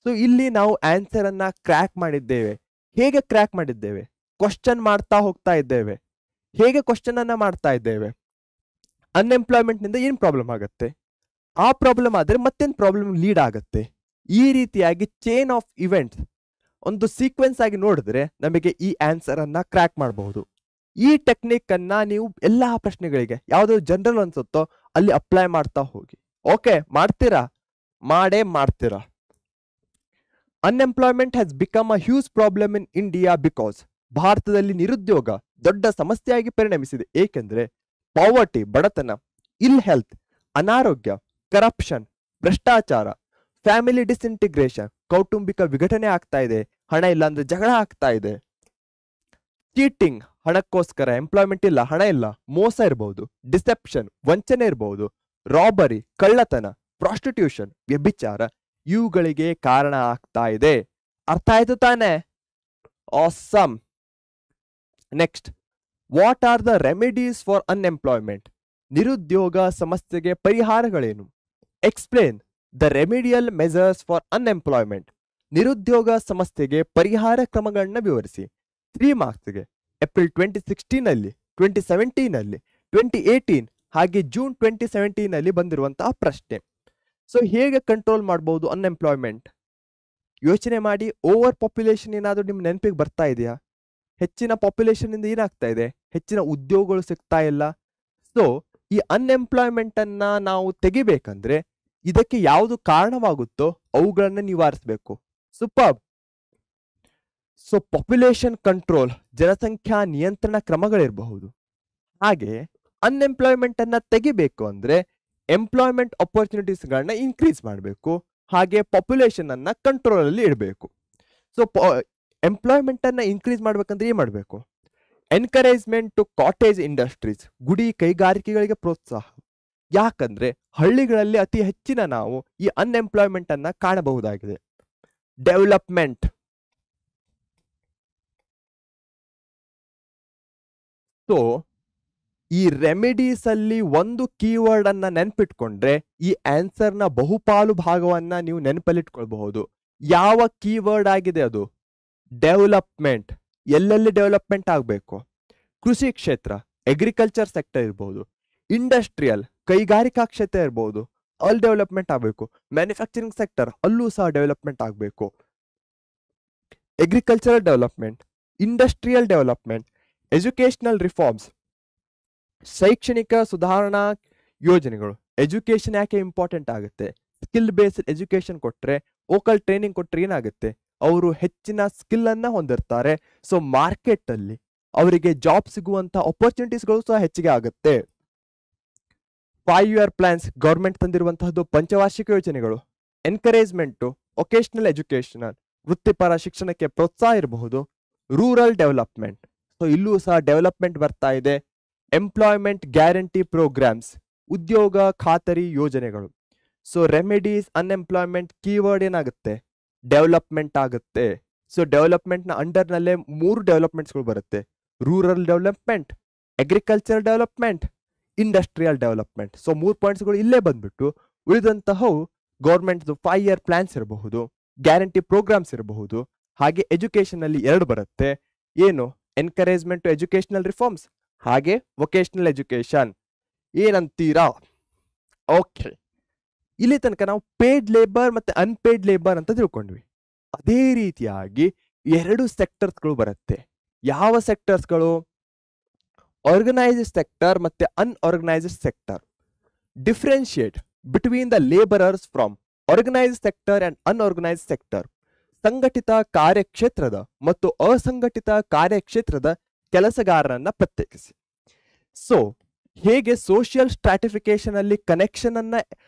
ಸೊ ಇಲ್ಲಿ ನಾವು ಆನ್ಸರ್ ಅನ್ನ ಕ್ರ್ಯಾಕ್ ಮಾಡಿದ್ದೇವೆ. ಹೇಗೆ ಕ್ರ್ಯಾಕ್ ಮಾಡಿದ್ದೇವೆ? ಕ್ವಶನ್ ಮಾಡ್ತಾ ಹೋಗ್ತಾ ಇದ್ದೇವೆ. ಹೇಗೆ ಕ್ವಶನ್ ಅನ್ನ ಮಾಡ್ತಾ ಇದ್ದೇವೆ? ಅನ್ಎಂಪ್ಲಾಯ್ಮೆಂಟ್ ನಿಂದ ಏನ್ ಪ್ರಾಬ್ಲಮ್ ಆಗತ್ತೆ? ಆ ಪ್ರಾಬ್ಲಮ್ ಆದ್ರೆ ಮತ್ತೇನ್ ಪ್ರಾಬ್ಲಮ್ ಲೀಡ್ ಆಗತ್ತೆ? ಈ ರೀತಿಯಾಗಿ ಚೈನ್ ಆಫ್ ಇವೆಂಟ್ಸ್ ಒಂದು ಸೀಕ್ವೆನ್ಸ್ ಆಗಿ ನೋಡಿದ್ರೆ ನಮಗೆ ಈ ಆನ್ಸರ್ ಅನ್ನ ಕ್ರ್ಯಾಕ್ ಮಾಡಬಹುದು. ಈ ಟೆಕ್ನಿಕ್ ಅನ್ನ ನೀವು ಎಲ್ಲಾ ಪ್ರಶ್ನೆಗಳಿಗೆ ಯಾವ್ದು ಜನರಲ್ ಅನ್ಸುತ್ತೋ ಅಲ್ಲಿ ಅಪ್ಲೈ ಮಾಡ್ತಾ ಹೋಗಿ. ಓಕೆ, ಮಾಡ್ತೀರಾ? ಮಾಡೇ ಮಾಡ್ತೀರಾ. Unemployment has become a huge problem in India because ಭಾರತದಲ್ಲಿ ನಿರುದ್ಯೋಗ ದೊಡ್ಡ ಸಮಸ್ಯೆಯಾಗಿ ಪರಿಣಮಿಸಿದೆ. ಏಕೆಂದ್ರೆ ಪಾವರ್ಟಿ, ಬಡತನ, ಇಲ್ ಹೆಲ್ತ್, ಅನಾರೋಗ್ಯ, ಕರಪ್ಷನ್, ಭ್ರಷ್ಟಾಚಾರ, ಫ್ಯಾಮಿಲಿ ಡಿಸ್ಇಂಟಿಗ್ರೇಷನ್, ಕೌಟುಂಬಿಕ ವಿಘಟನೆ ಆಗ್ತಾ ಇದೆ. ಹಣ ಇಲ್ಲ ಅಂದ್ರೆ ಜಗಳ ಆಗ್ತಾ ಇದೆ. ಚೀಟಿಂಗ್, ಹಣಕ್ಕೋಸ್ಕರ, ಎಂಪ್ಲಾಯ್ಮೆಂಟ್ ಇಲ್ಲ, ಹಣ ಇಲ್ಲ, ಮೋಸ ಇರಬಹುದು, ಡಿಸೆಪ್ಷನ್, ವಂಚನೆ ಇರಬಹುದು, ರಾಬರಿ, ಕಳ್ಳತನ, ಪ್ರಾಸ್ಟಿಟ್ಯೂಷನ್, ವ್ಯಭಿಚಾರ, ಇವುಗಳಿಗೆ ಕಾರಣ ಆಗ್ತಾ ಇದೆ. ಅರ್ಥ ಆಯ್ತು ತಾನೆ? Awesome. Next, what are the remedies for unemployment? ನಿರುದ್ಯೋಗ ಸಮಸ್ಯೆಗೆ ಪರಿಹಾರಗಳೇನು? Explain the remedial measures for unemployment. ನಿರುದ್ಯೋಗ ಸಮಸ್ಯೆಗೆ ಪರಿಹಾರ ಕ್ರಮಗಳನ್ನ ವಿವರಿಸಿ. 3 ಮಾರ್ಕ್ಸ್ಗೆ ಏಪ್ರಿಲ್ 2016 ಅಲ್ಲಿ, 2017 ಅಲ್ಲಿ, 2018 ಹಾಗೆ ಜೂನ್ 2017 ಅಲ್ಲಿ ಬಂದಿರುವಂತಹ ಪ್ರಶ್ನೆ. ಸೊ ಹೇಗೆ ಕಂಟ್ರೋಲ್ ಮಾಡಬಹುದು ಅನ್ಎಂಪ್ಲಾಯ್ಮೆಂಟ್? ಯೋಚನೆ ಮಾಡಿ. ಓವರ್ ಪಾಪ್ಯುಲೇಷನ್ ಏನಾದರೂ ನಿಮ್ ನೆನಪಿಗೆ ಬರ್ತಾ ಇದೆಯಾ? ಹೆಚ್ಚಿನ ಪಾಪ್ಯುಲೇಷನ್ ಇಂದ ಏನಾಗ್ತಾ ಇದೆ? ಹೆಚ್ಚಿನ ಉದ್ಯೋಗಗಳು ಸಿಗ್ತಾ ಇಲ್ಲ. ಸೊ ಈ ಅನ್ಎಂಪ್ಲಾಯ್ಮೆಂಟ್ ಅನ್ನ ನಾವು ತೆಗಿಬೇಕಂದ್ರೆ ಇದಕ್ಕೆ ಯಾವುದು ಕಾರಣವಾಗುತ್ತೋ ಅವುಗಳನ್ನ ನಿವಾರಿಸಬೇಕು. ಸೂಪರ್. ಸೊ ಪಾಪ್ಯುಲೇಷನ್ ಕಂಟ್ರೋಲ್, ಜನಸಂಖ್ಯಾ ನಿಯಂತ್ರಣ ಕ್ರಮಗಳಿರಬಹುದು. ಹಾಗೆ ಅನ್ಎಂಪ್ಲಾಯ್ಮೆಂಟ್ ಅನ್ನ ತೆಗಿಬೇಕು ಅಂದ್ರೆ ಎಂಪ್ಲಾಯ್ಮೆಂಟ್ ಆಪರ್ಚುನಿಟೀಸ್ ಗಳನ್ನ ಇನ್ಕ್ರೀಸ್ ಮಾಡಬೇಕು. ಹಾಗೆ ಪಾಪ್ಯುಲೇಷನ್ ಅನ್ನ ಕಂಟ್ರೋಲ್ ಅಲ್ಲಿ ಇಡಬೇಕು. ಸೊ ಎಂಪ್ಲಾಯ್ಮೆಂಟ್ ಅನ್ನ ಇನ್ಕ್ರೀಸ್ ಮಾಡ್ಬೇಕಂದ್ರೆ ಏನ್ ಮಾಡಬೇಕು? ಎನ್ಕರೇಜ್ಮೆಂಟ್ ಟು ಕಾಟೇಜ್ ಇಂಡಸ್ಟ್ರೀಸ್, ಗುಡಿ ಕೈಗಾರಿಕೆಗಳಿಗೆ ಪ್ರೋತ್ಸಾಹ. ಯಾಕಂದ್ರೆ ಹಳ್ಳಿಗಳಲ್ಲಿ ಅತಿ ಹೆಚ್ಚಿನ ನಾವು ಈ ಅನ್ಎಂಪ್ಲಾಯ್ಮೆಂಟ್ ಅನ್ನ ಕಾಣಬಹುದಾಗಿದೆ. ಡೆವಲಪ್ಮೆಂಟ್. ಸೊ ಈ ರೆಮಿಡೀಸ್ ಅಲ್ಲಿ ಒಂದು ಕೀವರ್ಡ್ ಅನ್ನ ನೆನ್ಪಿಟ್ಕೊಂಡ್ರೆ ಈ ಆನ್ಸರ್ ನ ಬಹುಪಾಲು ಭಾಗವನ್ನ ನೀವು ನೆನಪಲ್ಲಿಟ್ಕೊಳ್ಬಹುದು. ಯಾವ ಕೀವರ್ಡ್ ಆಗಿದೆ ಅದು? ಡೆವಲಪ್ಮೆಂಟ್. ಎಲ್ಲೆಲ್ಲಿ ಡೆವಲಪ್ಮೆಂಟ್ ಆಗಬೇಕು? ಕೃಷಿ ಕ್ಷೇತ್ರ, ಅಗ್ರಿಕಲ್ಚರ್ ಸೆಕ್ಟರ್ ಇರಬಹುದು, ಇಂಡಸ್ಟ್ರಿಯಲ್ ಕೈಗಾರಿಕಾ ಕ್ಷೇತ್ರ ಇರಬಹುದು, ಅಲ್ಲಿ ಡೆವಲಪ್ಮೆಂಟ್ ಆಗಬೇಕು. ಮ್ಯಾನುಫ್ಯಾಕ್ಚರಿಂಗ್ ಸೆಕ್ಟರ್ ಅಲ್ಲೂ ಸಹ ಡೆವಲಪ್ಮೆಂಟ್ ಆಗಬೇಕು. Agricultural development, industrial development, educational reforms, ಶೈಕ್ಷಣಿಕ ಸುಧಾರಣಾ ಯೋಜನೆಗಳು. ಎಜುಕೇಶನ್ ಯಾಕೆ ಇಂಪಾರ್ಟೆಂಟ್ ಆಗುತ್ತೆ? ಸ್ಕಿಲ್ ಬೇಸ್ಡ್ ಎಜುಕೇಶನ್ ಕೊಟ್ರೆ, ವೋಕಲ್ ಟ್ರೈನಿಂಗ್ ಕೊಟ್ರೆ ಏನಾಗುತ್ತೆ? ಅವರು ಹೆಚ್ಚಿನ ಸ್ಕಿಲ್ ಅನ್ನ ಹೊಂದಿರ್ತಾರೆ. ಸೊ ಮಾರ್ಕೆಟ್ ಅಲ್ಲಿ ಅವರಿಗೆ ಜಾಬ್ ಸಿಗುವಂತ ಆಪರ್ಚುನಿಟೀಸ್ಗಳು ಸಹ ಹೆಚ್ಚಿಗೆ ಆಗುತ್ತೆ. 5 year ಪ್ಲಾನ್ಸ್ ಗೌರ್ಮೆಂಟ್ ತಂದಿರುವಂತಹದ್ದು ಪಂಚವಾರ್ಷಿಕ ಯೋಜನೆಗಳು. ಎನ್ಕರೇಜ್ಮೆಂಟು ವೊಕೇಶನಲ್ ಎಜುಕೇಶನಲ್ ವೃತ್ತಿಪರ ಶಿಕ್ಷಣಕ್ಕೆ ಪ್ರೋತ್ಸಾಹ ಇರಬಹುದು. ರೂರಲ್ ಡೆವಲಪ್ಮೆಂಟ್, ಸೊ ಇಲ್ಲೂ ಸಹ ಡೆವಲಪ್ಮೆಂಟ್ ಬರ್ತಾ ಇದೆ. ಎಂಪ್ಲಾಯ್ಮೆಂಟ್ ಗ್ಯಾರಂಟಿ ಪ್ರೋಗ್ರಾಮ್ಸ್, ಉದ್ಯೋಗ ಖಾತರಿ ಯೋಜನೆಗಳು. ಸೊ ರೆಮಿಡೀಸ್ ಅನ್ಎಂಪ್ಲಾಯ್ಮೆಂಟ್ ಕೀವರ್ಡ್ ಏನಾಗುತ್ತೆ, ಡೆವಲಪ್ಮೆಂಟ್ ಆಗುತ್ತೆ. ಸೊ ಡೆವಲಪ್ಮೆಂಟ್ ನ ಅಂಡರ್ ನಲ್ಲೇ 3 ಡೆವಲಪ್ಮೆಂಟ್ಸ್ಗಳು ಬರುತ್ತೆ. Rural development, agriculture development, industrial development. So 3 ಪಾಯಿಂಟ್ಸ್ಗಳು ಇಲ್ಲೇ ಬಂದ್ಬಿಟ್ಟು ಉಳಿದಂತಹವು ಗೌರ್ಮೆಂಟ್ 5 year ಪ್ಲಾನ್ಸ್ ಇರಬಹುದು, ಗ್ಯಾರಂಟಿ ಪ್ರೋಗ್ರಾಮ್ಸ್ ಇರಬಹುದು. ಹಾಗೆ ಎಜುಕೇಶನ್ ಅಲ್ಲಿ 2 ಬರುತ್ತೆ. ಏನು, ಎನ್ಕರೇಜ್ಮೆಂಟ್ ಎಜುಕೇಶನಲ್ ರಿಫಾರ್ಮ್ಸ್ ಹಾಗೆ ವೊಕೇಶನಲ್ ಎಜುಕೇಶನ್. ಏನಂತೀರಾ? ಓಕೆ, ಇಲ್ಲಿ ತನಕ ನಾವು ಪೇಡ್ ಲೇಬರ್ ಮತ್ತೆ ಅನ್ಪೇಡ್ ಲೇಬರ್ ಅಂತ ತಿಳ್ಕೊಂಡ್ವಿ. ಅದೇ ರೀತಿಯಾಗಿ 2 ಸೆಕ್ಟರ್ಸ್ಗಳು ಬರುತ್ತೆ. ಯಾವ ಸೆಕ್ಟರ್ಸ್ಗಳು? ಆರ್ಗನೈಸ್ಡ್ ಸೆಕ್ಟರ್ ಮತ್ತೆ unorganised sector. Differentiate between the labourers from organised sector and unorganised sector. ಸಂಘಟಿತ ಕಾರ್ಯಕ್ಷೇತ್ರದ ಮತ್ತು ಅಸಂಘಟಿತ ಕಾರ್ಯಕ್ಷೇತ್ರದ ಕೆಲಸಗಾರರನ್ನ ಪ್ರತ್ಯೇಕಿಸಿ. ಸೊ ಹೇಗೆ ಸೋಷಿಯಲ್ ಸ್ಟ್ರಾಟಿಫಿಕೇಶನ್ ಅಲ್ಲಿ ಕನೆಕ್ಷನ್ ಅನ್ನ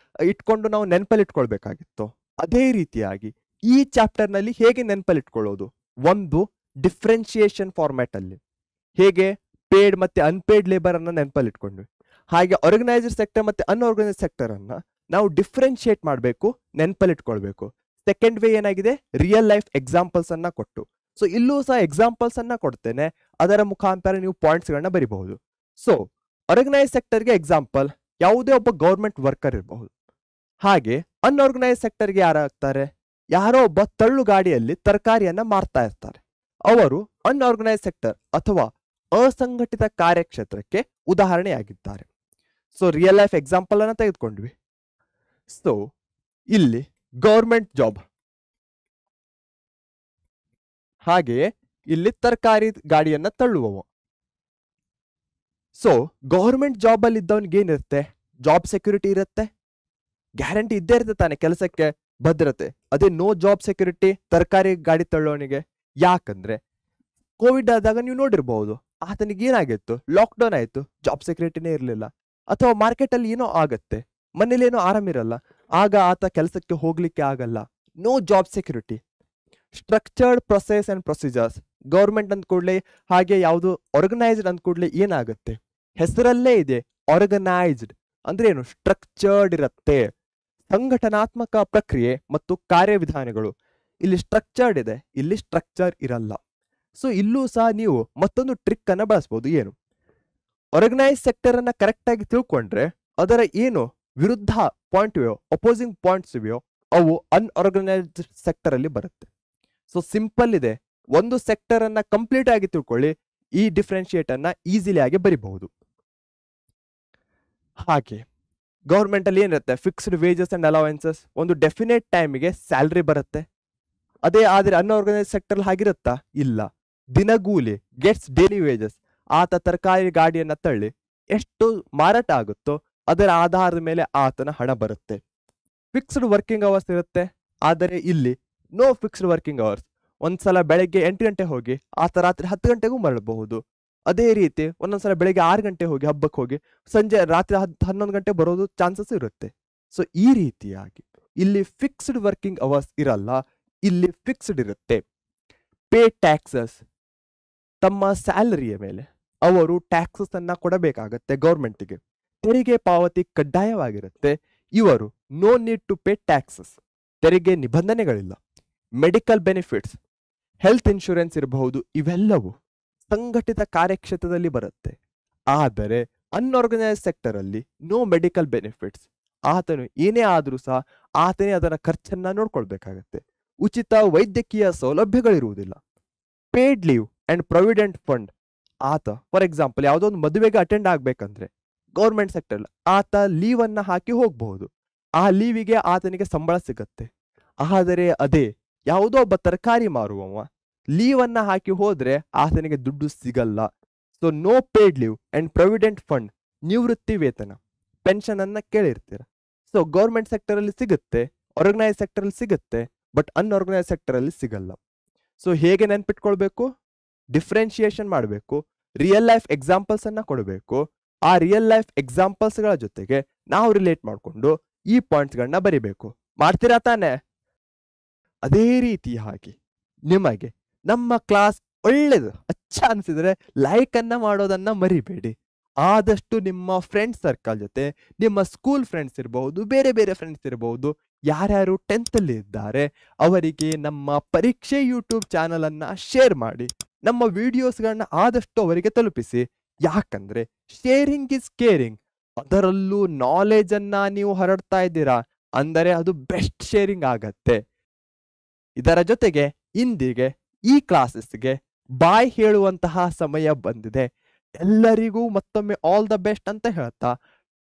ಇಟ್ಕೊಂಡು ನಾವು ನೆನಪಲ್ಲಿ ಇಟ್ಕೊಳ್ಬೇಕಾಗಿತ್ತು, ಅದೇ ರೀತಿಯಾಗಿ ಈ ಚಾಪ್ಟರ್ ನಲ್ಲಿ ಹೇಗೆ ನೆನಪಲ್ಲಿ ಇಟ್ಕೊಳ್ಳೋದು? ಒಂದು, ಡಿಫ್ರೆನ್ಶಿಯೇಷನ್ ಫಾರ್ಮ್ಯಾಟ್ ಅಲ್ಲಿ ಹೇಗೆ ಪೇಡ್ ಮತ್ತೆ ಅನ್ಪೇಡ್ ಲೇಬರ್ ಅನ್ನ ನೆನಪಲ್ಲಿ ಇಟ್ಕೊಂಡ್ವಿ, ಹಾಗೆ ಆರ್ಗನೈಸ್ಡ್ ಸೆಕ್ಟರ್ ಮತ್ತೆ ಅನ್ಆರ್ಗನೈಸ್ಡ್ ಸೆಕ್ಟರ್ ಅನ್ನ ನಾವು ಡಿಫ್ರೆನ್ಶಿಯೇಟ್ ಮಾಡಬೇಕು, ನೆನಪಲ್ಲಿ ಇಟ್ಕೊಳ್ಬೇಕು. ಸೆಕೆಂಡ್ ವೇ ಏನಾಗಿದೆ, ರಿಯಲ್ ಲೈಫ್ ಎಕ್ಸಾಂಪಲ್ಸ್ ಅನ್ನ ಕೊಟ್ಟು. ಸೊ ಇಲ್ಲೂ ಸಹ ಎಕ್ಸಾಂಪಲ್ಸ್ ಅನ್ನ ಕೊಡ್ತೇನೆ, ಅದರ ಮುಖಾಂತರ ನೀವು ಪಾಯಿಂಟ್ಸ್ ಗಳನ್ನ ಬರಿಬಹುದು. ಸೊ ಆರ್ಗನೈಸ್ ಸೆಕ್ಟರ್ಗೆ ಎಕ್ಸಾಂಪಲ್ ಯಾವುದೇ ಒಬ್ಬ ಗೌರ್ಮೆಂಟ್ ವರ್ಕರ್ ಇರಬಹುದು. ಹಾಗೆ ಅನ್ಆರ್ಗನೈಸ್ ಸೆಕ್ಟರ್ಗೆ ಯಾರಾಗ್ತಾರೆ, ಯಾರೋ ಒಬ್ಬ ತಳ್ಳು ಗಾಡಿಯಲ್ಲಿ ತರಕಾರಿಯನ್ನ ಮಾರ್ತಾ ಇರ್ತಾರೆ. ಅವರು ಅನ್ಆರ್ಗನೈಸ್ ಸೆಕ್ಟರ್ ಅಥವಾ ಅಸಂಘಟಿತ ಕಾರ್ಯಕ್ಷೇತ್ರಕ್ಕೆ ಉದಾಹರಣೆಯಾಗಿದ್ದಾರೆ. ಸೊ ರಿಯಲ್ ಲೈಫ್ ಎಕ್ಸಾಂಪಲ್ ಅನ್ನ ತೆಗೆದುಕೊಂಡ್ವಿ. ಸೊ ಇಲ್ಲಿ ಗೌರ್ಮೆಂಟ್ ಜಾಬ್, ಹಾಗೆಯೇ ಇಲ್ಲಿ ತರಕಾರಿ ಗಾಡಿಯನ್ನ ತಳ್ಳುವವ. ಸೊ ಗೌರ್ಮೆಂಟ್ ಜಾಬ್ ಅಲ್ಲಿ ಇದ್ದವನಿಗೆ ಏನಿರುತ್ತೆ, ಜಾಬ್ ಸೆಕ್ಯೂರಿಟಿ ಇರುತ್ತೆ, ಗ್ಯಾರಂಟಿ ಇದ್ದೇ ಇರುತ್ತೆ ತಾನೆ, ಕೆಲಸಕ್ಕೆ ಭದ್ರತೆ. ಅದೇ ನೋ ಜಾಬ್ ಸೆಕ್ಯೂರಿಟಿ ತರಕಾರಿ ಗಾಡಿ ತಳ್ಳೋನಿಗೆ. ಯಾಕಂದ್ರೆ ಕೋವಿಡ್ ಆದಾಗ ನೀವು ನೋಡಿರ್ಬಹುದು, ಆತನಿಗೆ ಏನಾಗಿತ್ತು, ಲಾಕ್ಡೌನ್ ಆಯ್ತು, ಜಾಬ್ ಸೆಕ್ಯೂರಿಟಿನೇ ಇರಲಿಲ್ಲ. ಅಥವಾ ಮಾರ್ಕೆಟ್ ಅಲ್ಲಿ ಏನೋ ಆಗತ್ತೆ, ಮನೇಲಿ ಏನೋ ಆರಾಮಿರಲ್ಲ, ಆಗ ಆತ ಕೆಲಸಕ್ಕೆ ಹೋಗ್ಲಿಕ್ಕೆ ಆಗಲ್ಲ, no job security. Structured process and procedures, government ಅಂದ ಕೂಡಲೇ ಹಾಗೆ ಯಾವುದು ಆರ್ಗನೈಸ್ಡ್ ಅಂದ ಕೂಡಲೇ ಏನಾಗುತ್ತೆ, ಹೆಸರಲ್ಲೇ ಇದೆ ಆರ್ಗನೈಸ್ಡ್ ಅಂದ್ರೆ ಏನು, ಸ್ಟ್ರಕ್ಚರ್ಡ್ ಇರುತ್ತೆ. ಸಂಘಟನಾತ್ಮಕ ಪ್ರಕ್ರಿಯೆ ಮತ್ತು ಕಾರ್ಯವಿಧಾನಗಳು. ಇಲ್ಲಿ ಸ್ಟ್ರಕ್ಚರ್ಡ್ ಇದೆ, ಇಲ್ಲಿ ಸ್ಟ್ರಕ್ಚರ್ ಇರಲ್ಲ. ಸೊ ಇಲ್ಲೂ ಸಹ ನೀವು ಮತ್ತೊಂದು ಟ್ರಿಕ್ ಅನ್ನ ಬಳಸಬಹುದು. ಏನು, ಆರ್ಗನೈಸ್ ಸೆಕ್ಟರ್ ಅನ್ನ ಕರೆಕ್ಟ್ ಆಗಿ ತಿಳ್ಕೊಂಡ್ರೆ ಅದರ ಏನು ವಿರುದ್ಧ ಪಾಯಿಂಟ್ ಇವೆಯೋ, ಅಪೋಸಿಂಗ್ ಪಾಯಿಂಟ್ಸ್ ಇವೆಯೋ, ಅವು ಅನ್ಆರ್ಗನೈಸ್ಡ್ ಸೆಕ್ಟರ್ ಅಲ್ಲಿ ಬರುತ್ತೆ. ಸೊ ಸಿಂಪಲ್ ಇದೆ, ಒಂದು ಸೆಕ್ಟರ್ ಅನ್ನ ಕಂಪ್ಲೀಟ್ ಆಗಿ ತಿಳ್ಕೊಳ್ಳಿ, ಈ ಡಿಫ್ರೆನ್ಶಿಯೇಟ್ ಅನ್ನ ಈಸಿಲಿ ಆಗಿ ಬರಿಬಹುದು. ಹಾಗೆ ಗೌರ್ಮೆಂಟ್ ಅಲ್ಲಿ ಏನಿರುತ್ತೆ, ಫಿಕ್ಸ್ಡ್ ವೇಜಸ್ ಅಂಡ್ ಅಲವೆನ್ಸಸ್, ಒಂದು ಡೆಫಿನೇಟ್ ಟೈಮಿಗೆ ಸ್ಯಾಲ್ರಿ ಬರುತ್ತೆ. ಅದೇ ಆದ್ರೆ ಅನ್ಆರ್ಗನೈಸ್ ಸೆಕ್ಟರ್ ಹಾಗಿರುತ್ತಾ? ಇಲ್ಲ, ದಿನಗೂಲಿ, ಗೆಟ್ಸ್ ಡೈಲಿ ವೇಜಸ್. ಆತ ತರಕಾರಿ ಗಾಡಿಯನ್ನ ತಳ್ಳಿ ಎಷ್ಟು ಮಾರಾಟ ಆಗುತ್ತೋ ಅದರ ಆಧಾರದ ಮೇಲೆ ಆತನ ಹಣ ಬರುತ್ತೆ. ಫಿಕ್ಸ್ಡ್ ವರ್ಕಿಂಗ್ ಅವರ್ಸ್ ಇರುತ್ತೆ, ಆದರೆ ಇಲ್ಲಿ ನೋ ಫಿಕ್ಸ್ಡ್ ವರ್ಕಿಂಗ್ ಅವರ್ಸ್. ಒಂದ್ಸಲ ಬೆಳಗ್ಗೆ 8 ಗಂಟೆ ಹೋಗಿ ಆತ ರಾತ್ರಿ 10 ಗಂಟೆಗೂ ಮರಳಬಹುದು. ಅದೇ ರೀತಿ ಒಂದೊಂದ್ಸಲ ಬೆಳಗ್ಗೆ 6 ಗಂಟೆ ಹೋಗಿ ಹಬ್ಬಕ್ಕೆ ಹೋಗಿ ಸಂಜೆ ರಾತ್ರಿ 11 ಗಂಟೆ ಬರೋದು ಚಾನ್ಸಸ್ ಇರುತ್ತೆ. ಸೊ ಈ ರೀತಿಯಾಗಿ ಇಲ್ಲಿ ಫಿಕ್ಸ್ಡ್ ವರ್ಕಿಂಗ್ ಅವರ್ಸ್ ಇರಲ್ಲ, ಇಲ್ಲಿ ಫಿಕ್ಸ್ಡ್ ಇರುತ್ತೆ. ಪೇ ಟ್ಯಾಕ್ಸಸ್, ತಮ್ಮ ಸ್ಯಾಲರಿಯ ಮೇಲೆ ಅವರು ಟ್ಯಾಕ್ಸಸ್ ಅನ್ನ ಕೊಡಬೇಕಾಗತ್ತೆ ಗೌರ್ಮೆಂಟ್ಗೆ. ತೆರಿಗೆ ಪಾವತಿ ಕಡ್ಡಾಯವಾಗಿರುತ್ತೆ. ಇವರು no need to pay taxes, ತೆರಿಗೆ ನಿಬಂಧನೆಗಳಿಲ್ಲ. ಮೆಡಿಕಲ್ ಬೆನಿಫಿಟ್ಸ್, ಹೆಲ್ತ್ ಇನ್ಶೂರೆನ್ಸ್ ಇರಬಹುದು, ಇವೆಲ್ಲವೂ ಸಂಘಟಿತ ಕಾರ್ಯಕ್ಷೇತ್ರದಲ್ಲಿ ಬರುತ್ತೆ. ಆದರೆ ಅನ್ಆರ್ಗನೈಸ್ ಸೆಕ್ಟರ್ ಅಲ್ಲಿ ನೋ ಮೆಡಿಕಲ್ ಬೆನಿಫಿಟ್ಸ್. ಆತನು ಏನೇ ಆದ್ರೂ ಸಹ ಆತನೇ ಅದರ ಖರ್ಚನ್ನ ನೋಡ್ಕೊಳ್ಬೇಕಾಗತ್ತೆ. ಉಚಿತ ವೈದ್ಯಕೀಯ ಸೌಲಭ್ಯಗಳಿರುವುದಿಲ್ಲ. Paid leave and provident fund, ಆತ ಫಾರ್ ಎಕ್ಸಾಂಪಲ್ ಯಾವುದೋ ಒಂದು ಮದುವೆಗೆ ಅಟೆಂಡ್ ಆಗ್ಬೇಕಂದ್ರೆ ಗೌರ್ಮೆಂಟ್ ಸೆಕ್ಟರ್ ಆತ ಲೀವ್ ಅನ್ನ ಹಾಕಿ ಹೋಗಬಹುದು, ಆ ಲೀವಿಗೆ ಆತನಿಗೆ ಸಂಬಳ ಸಿಗತ್ತೆ. ಆದರೆ ಅದೇ ಯಾವುದೋ ಒಬ್ಬ ತರಕಾರಿ ಮಾರುವವ ಲೀವ್ ಅನ್ನ ಹಾಕಿ ಹೋದ್ರೆ ಆತನಿಗೆ ದುಡ್ಡು ಸಿಗಲ್ಲ. So no paid leave and provident fund, ನಿವೃತ್ತಿ ವೇತನ, ಪೆನ್ಷನ್ ಅನ್ನ ಕೇಳಿರ್ತೀರ. ಸೊ ಗೌರ್ಮೆಂಟ್ ಸೆಕ್ಟರ್ ಅಲ್ಲಿ ಸಿಗುತ್ತೆ, ಆರ್ಗನೈಸ್ ಸೆಕ್ಟರ್ ಅಲ್ಲಿ ಸಿಗುತ್ತೆ, ಬಟ್ ಅನ್ಆರ್ಗನೈಸ್ ಸೆಕ್ಟರ್ ಅಲ್ಲಿ ಸಿಗಲ್ಲ. ಸೊ ಹೇಗೆ ನೆನ್ಪಿಟ್ಕೊಳ್ಬೇಕು, ಡಿಫ್ರೆನ್ಶಿಯೇಷನ್ ಮಾಡಬೇಕು, ರಿಯಲ್ ಲೈಫ್ ಎಕ್ಸಾಂಪಲ್ಸ್ ಅನ್ನ ಕೊಡಬೇಕು, ಆ ರಿಯಲ್ ಲೈಫ್ ಎಕ್ಸಾಂಪಲ್ಸ್ಗಳ ಜೊತೆಗೆ ನಾವು ರಿಲೇಟ್ ಮಾಡಿಕೊಂಡು ಈ ಪಾಯಿಂಟ್ಸ್ಗಳನ್ನ ಬರಿಬೇಕು. ಮಾಡ್ತೀರಾ ತಾನೆ? ಅದೇ ರೀತಿಯಾಗಿ ನಿಮಗೆ ನಮ್ಮ ಕ್ಲಾಸ್ ಒಳ್ಳೇದು ಅಚ್ಚ ಅನಿಸಿದ್ರೆ ಲೈಕ್ ಅನ್ನ ಮಾಡೋದನ್ನ ಮರಿಬೇಡಿ. ಆದಷ್ಟು ನಿಮ್ಮ ಫ್ರೆಂಡ್ ಸರ್ಕಲ್ ಜೊತೆ, ನಿಮ್ಮ ಸ್ಕೂಲ್ ಫ್ರೆಂಡ್ಸ್ ಇರಬಹುದು, ಬೇರೆ ಬೇರೆ ಫ್ರೆಂಡ್ಸ್ ಇರಬಹುದು, ಯಾರ್ಯಾರು 10th ಅಲ್ಲಿ ಇದ್ದಾರೆ ಅವರಿಗೆ ನಮ್ಮ ಪರೀಕ್ಷೆ ಯೂಟ್ಯೂಬ್ ಚಾನಲ್ ಅನ್ನ ಶೇರ್ ಮಾಡಿ. ನಮ್ಮ ವಿಡಿಯೋಸ್ಗಳನ್ನ ಆದಷ್ಟು ಅವರಿಗೆ ತಲುಪಿಸಿ. ಯಾಕಂದ್ರೆ ಶೇರಿಂಗ್ ಇಸ್ ಕೇರಿಂಗ್. ಅದರಲ್ಲೂ ನಾಲೆಜ್ ಅನ್ನ ನೀವು ಹರಡ್ತಾ ಇದ್ದೀರಾ ಅಂದರೆ ಅದು ಬೆಸ್ಟ್ ಶೇರಿಂಗ್ ಆಗತ್ತೆ. ಇದರ ಜೊತೆಗೆ ಇಂದಿಗೆ ಈ ಕ್ಲಾಸಸ್ಗೆ ಬಾಯ್ ಹೇಳುವಂತಹ ಸಮಯ ಬಂದಿದೆ. ಎಲ್ಲರಿಗೂ ಮತ್ತೊಮ್ಮೆ ಆಲ್ ದ ಬೆಸ್ಟ್ ಅಂತ ಹೇಳ್ತಾ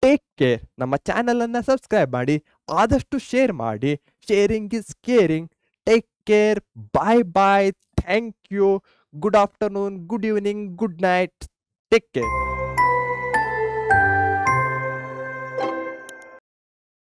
ಟೇಕ್ ಕೇರ್. ನಮ್ಮ ಚಾನಲ್ ಅನ್ನ ಸಬ್ಸ್ಕ್ರೈಬ್ ಮಾಡಿ, ಆದಷ್ಟು ಶೇರ್ ಮಾಡಿ. Sharing is caring. Take care. Bye bye. Thank you. Good afternoon, good evening, good night. Take care.